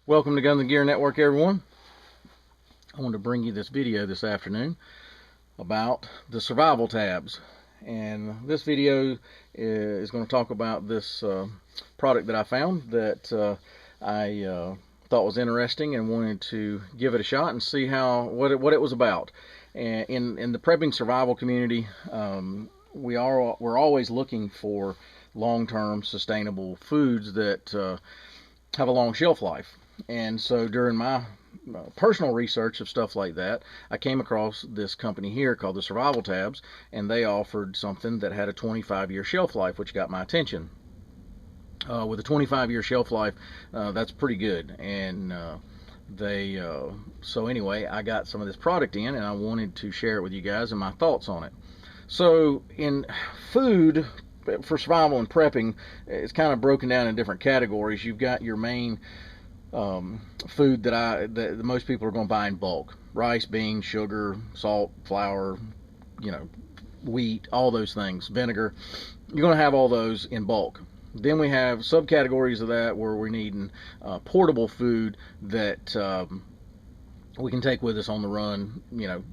Welcome to Gun the Gear Network, everyone. I want to bring you this video this afternoon about the survival tabs. And this video is going to talk about this product that I found that I thought was interesting and wanted to give it a shot and see what it was about. And in the prepping survival community, we're always looking for long-term sustainable foods that have a long shelf life. And so during my personal research of stuff like that, I came across this company here called the Survival Tabs, and they offered something that had a 25-year shelf life, which got my attention. With a 25-year shelf life, that's pretty good. And so anyway, I got some of this product in, and I wanted to share it with you guys and my thoughts on it. So in food, for survival and prepping, it's kind of broken down in different categories. You've got your main food that most people are going to buy in bulk: rice, beans, sugar, salt, flour, wheat, all those things, vinegar. You're going to have all those in bulk. Then we have subcategories of that where we're needing portable food that we can take with us on the run,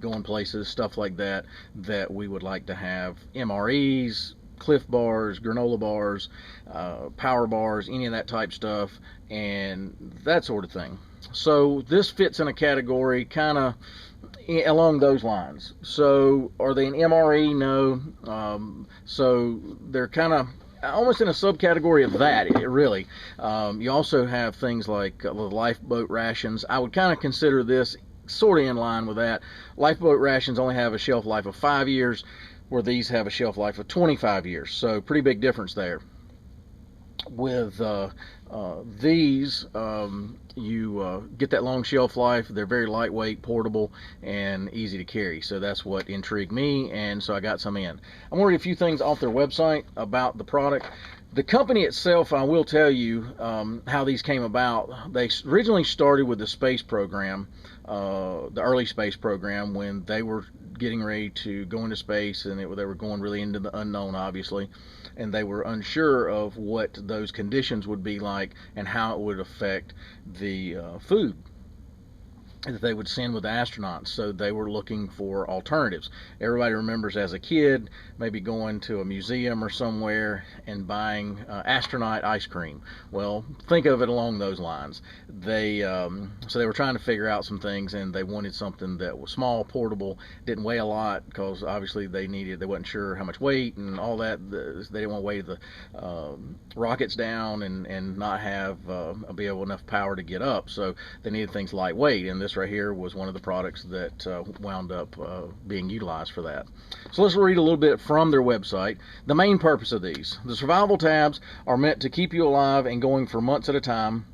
going places, stuff like that, that we would like to have: MREs, Cliff bars, granola bars, power bars, any of that type stuff, and that sort of thing. So this fits in a category kind of along those lines. So are they an MRE? No. So they're kind of almost in a subcategory of that, really. You also have things like lifeboat rations. I would kind of consider this sort of in line with that. Lifeboat rations only have a shelf life of 5 years, where these have a shelf life of 25 years. So pretty big difference there. With these, you get that long shelf life. They're very lightweight, portable, and easy to carry. So that's what intrigued me, and so I got some in. I'm going to read a few things off their website about the product. The company itself, I will tell you how these came about. They originally started with the space program, the early space program, when they were getting ready to go into space, and they were going really into the unknown, obviously, and they were unsure of what those conditions would be like and how it would affect the food that they would send with the astronauts. So they were looking for alternatives. Everybody remembers as a kid maybe going to a museum or somewhere and buying astronaut ice cream. Well, think of it along those lines. So they were trying to figure out some things, and they wanted something that was small, portable, didn't weigh a lot, because obviously they wasn't sure how much weight and all that. They didn't want to weigh the rockets down and not have be able enough power to get up. So they needed things lightweight, and this right here was one of the products that wound up being utilized for that. So let's read a little bit from their website. The main purpose of these: the survival tabs are meant to keep you alive and going for months at a time.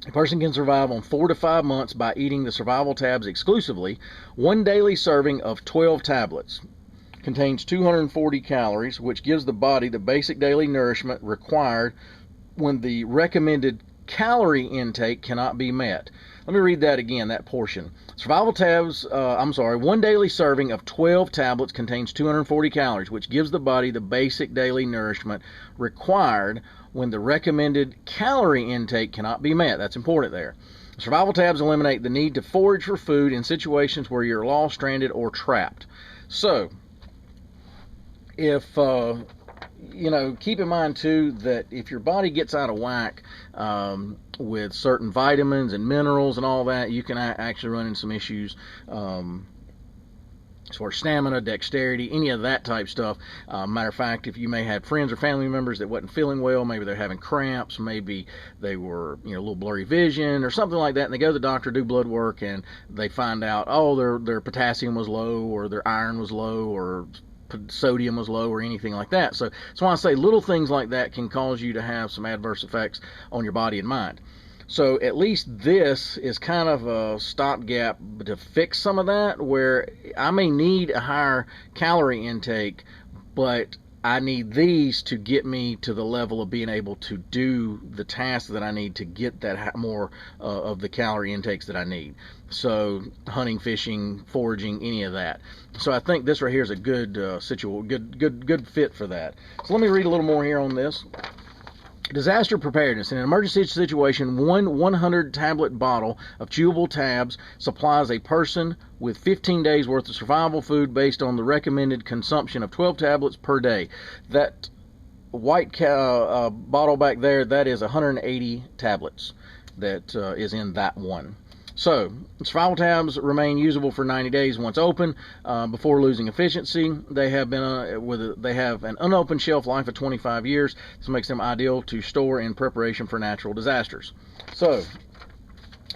A person can survive on 4 to 5 months by eating the survival tabs exclusively. One daily serving of 12 tablets contains 240 calories, which gives the body the basic daily nourishment required when the recommended calorie intake cannot be met. Let me read that again, that portion. Survival tabs, one daily serving of 12 tablets contains 240 calories, which gives the body the basic daily nourishment required when the recommended calorie intake cannot be met. That's important there. Survival tabs eliminate the need to forage for food in situations where you're lost, stranded, or trapped. So, if keep in mind too that if your body gets out of whack with certain vitamins and minerals and all that, you can actually run into some issues as far as stamina, dexterity, any of that type stuff. Matter of fact, if you may have friends or family members that wasn't feeling well, maybe they're having cramps, maybe they were a little blurry vision or something like that, and they go to the doctor, do blood work, and they find out, their potassium was low, or their iron was low, or sodium was low, or anything like that. So that's why I say little things like that can cause you to have some adverse effects on your body and mind. So at least this is kind of a stopgap to fix some of that, where I may need a higher calorie intake, but I need these to get me to the level of being able to do the tasks that I need to get that more of the calorie intakes that I need. So hunting, fishing, foraging, any of that. So I think this right here is a good good fit for that. So let me read a little more here on this. Disaster preparedness. In an emergency situation, one 100 tablet bottle of chewable tabs supplies a person with 15 days worth of survival food based on the recommended consumption of 12 tablets per day. That white bottle back there, that is 180 tablets that is in that one. So, survival tabs remain usable for 90 days once open before losing efficiency. They have they have an unopened shelf life of 25 years. This makes them ideal to store in preparation for natural disasters. So,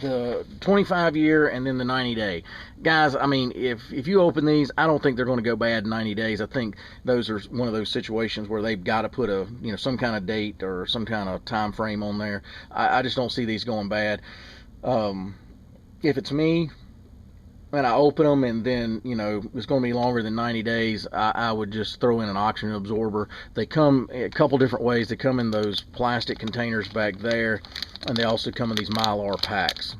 the 25-year and then the 90-day. Guys, I mean, if you open these, I don't think they're going to go bad in 90 days. I think those are one of those situations where they've got to put a, some kind of date or some kind of time frame on there. I just don't see these going bad. If it's me and I open them and then, it's going to be longer than 90 days, I would just throw in an oxygen absorber. They come a couple different ways. They come in those plastic containers back there, and they also come in these Mylar packs.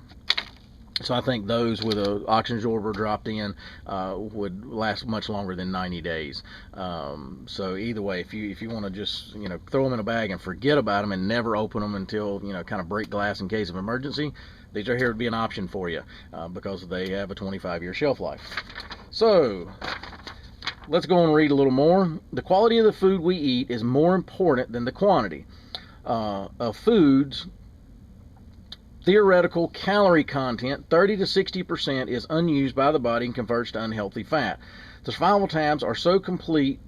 So I think those with an oxygen absorber dropped in would last much longer than 90 days. So either way, if you want to just throw them in a bag and forget about them and never open them until kind of break glass in case of emergency, these are here to be an option for you because they have a 25-year shelf life. So let's go and read a little more. The quality of the food we eat is more important than the quantity of foods. Theoretical calorie content, 30 to 60%, is unused by the body and converts to unhealthy fat. The survival tabs are so completely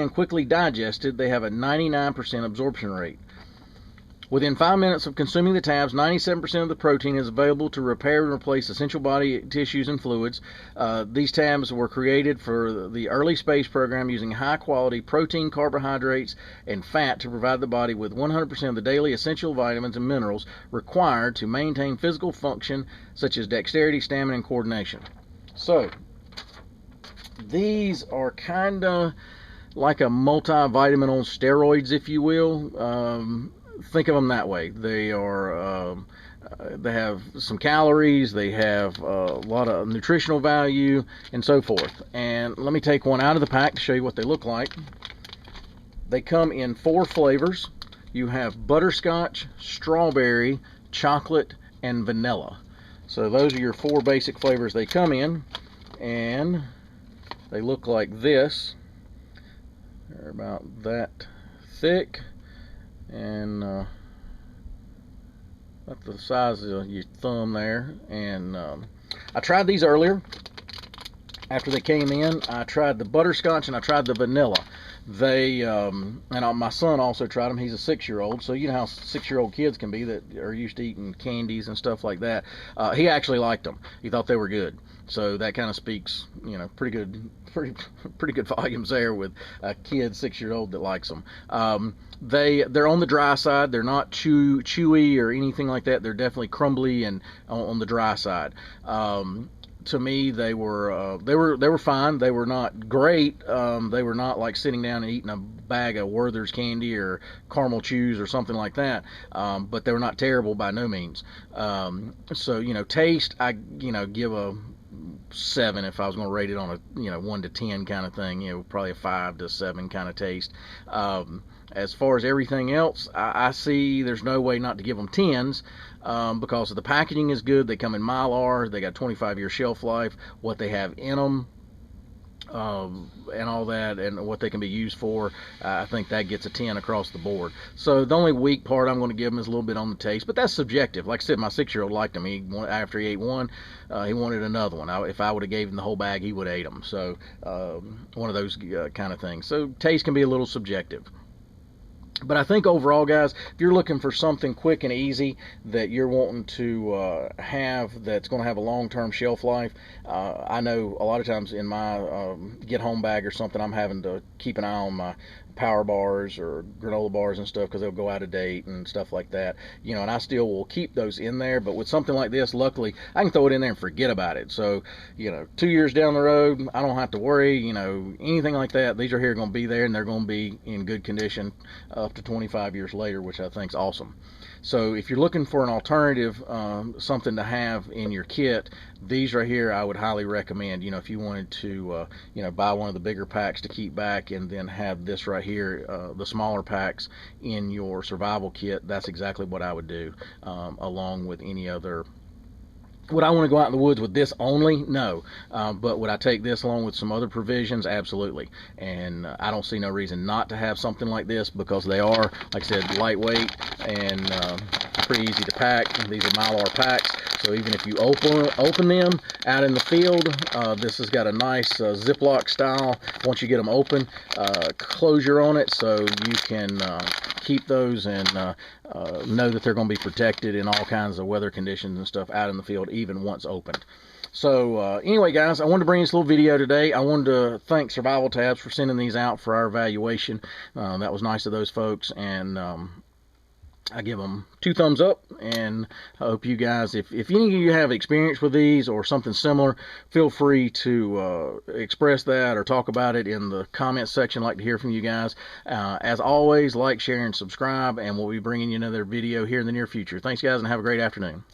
and quickly digested, they have a 99% absorption rate. Within 5 minutes of consuming the tabs, 97% of the protein is available to repair and replace essential body tissues and fluids. These tabs were created for the early space program using high-quality protein, carbohydrates, and fat to provide the body with 100% of the daily essential vitamins and minerals required to maintain physical function such as dexterity, stamina, and coordination. So, these are kind of like a multivitamin on steroids, if you will. Think of them that way. They are they have some calories, they have a lot of nutritional value, and so forth. And let me take one out of the pack to show you what they look like. They come in 4 flavors. You have butterscotch, strawberry, chocolate, and vanilla. So those are your 4 basic flavors they come in, and they look like this. They're about that thick, and about the size of your thumb there. And I tried these earlier after they came in. I tried the butterscotch and I tried the vanilla. They and my son also tried them. He's a 6-year-old, so you know how 6-year-old kids can be that are used to eating candies and stuff like that. He actually liked them. He thought they were good. So that kind of speaks, pretty good volumes there with a kid 6-year-old that likes them. They're on the dry side. They're not chewy or anything like that. They're definitely crumbly and on the dry side. To me, they were fine. They were not great. They were not like sitting down and eating a bag of Werther's candy or caramel chews or something like that. But they were not terrible by no means. So taste, I give a 7 if I was going to rate it on a 1 to 10 kind of thing. Probably a 5 to 7 kind of taste. As far as everything else, I see there's no way not to give them 10s. Because the packaging is good. They come in Mylar. They got 25-year shelf life. What they have in them, and all that, and what they can be used for, I think that gets a 10 across the board. So the only weak part I'm going to give them is a little bit on the taste, but that's subjective. Like I said, my 6-year-old liked them. After he ate one, he wanted another one. If I would have gave him the whole bag, he would have ate them. So one of those kind of things. So taste can be a little subjective. But I think overall, guys, if you're looking for something quick and easy that you're wanting to have that's going to have a long-term shelf life, I know a lot of times in my get-home bag or something, I'm having to keep an eye on my power bars or granola bars and stuff because they'll go out of date and stuff like that. And I still will keep those in there. But with something like this, luckily, I can throw it in there and forget about it. So, 2 years down the road, I don't have to worry, anything like that. These are here going to be there, and they're going to be in good condition up to 25 years later, which I think is awesome. So if you're looking for an alternative, something to have in your kit, these right here I would highly recommend. If you wanted to buy one of the bigger packs to keep back and then have this right here, the smaller packs in your survival kit, that's exactly what I would do, along with any other. Would I want to go out in the woods with this only? No. But would I take this along with some other provisions? Absolutely. And I don't see no reason not to have something like this, because they are, like I said, lightweight and pretty easy to pack. These are Mylar packs, so even if you open them out in the field, this has got a nice Ziploc style, once you get them open, closure on it, so you can keep those and know that they're going to be protected in all kinds of weather conditions and stuff out in the field, even once opened. So anyway, guys, I wanted to bring this little video today. I wanted to thank Survival Tabs for sending these out for our evaluation. That was nice of those folks, and I give them 2 thumbs up, and I hope you guys, if any of you have experience with these or something similar, feel free to express that or talk about it in the comments section. I'd like to hear from you guys. As always, like, share, and subscribe, and we'll be bringing you another video here in the near future. Thanks, guys, and have a great afternoon.